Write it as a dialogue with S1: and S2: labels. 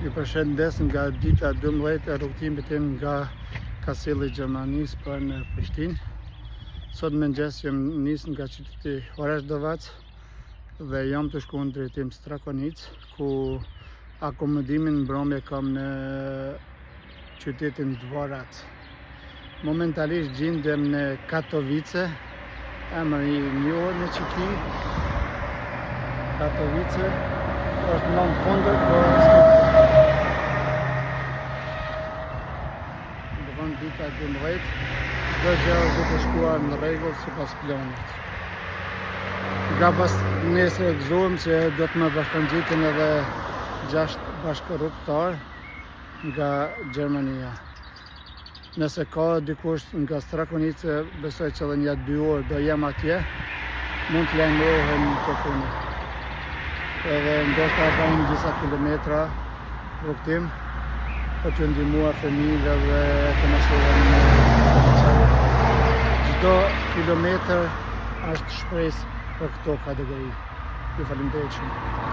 S1: Ju përshëndes nga dita 12 e rrugtimit tim nga Kasilli i Gjermanisë për në Prishtinë. Sot mëngjes jam nis nga qyteti Oraçdovac dhe jam të shkuar në drejtim Strakonic, ku akomodimin mbrëmje kam në qytetin Dvorac. Momentalisht gjendem në Katowice, emër i njohur në Çeki. Katowice është në fund dita 12, çdo gjë është duke shkuar në rregull sipas planit. Nga pas nesër gëzohem se do të më bashkangjitin edhe 6 bashkërrugëtar nga Gjermania. Nëse ka dikush nga Strakonice, besoj që edhe një 2 orë do jem atje, mund të lajmërohem të punë. Edhe ndoshta bëjmë disa kilometra rrugtim, për të ndihmuar fëmijëve dhe të mos jenë. Çdo kilometër është shpresë për këto kategori. Ju falenderoj shumë.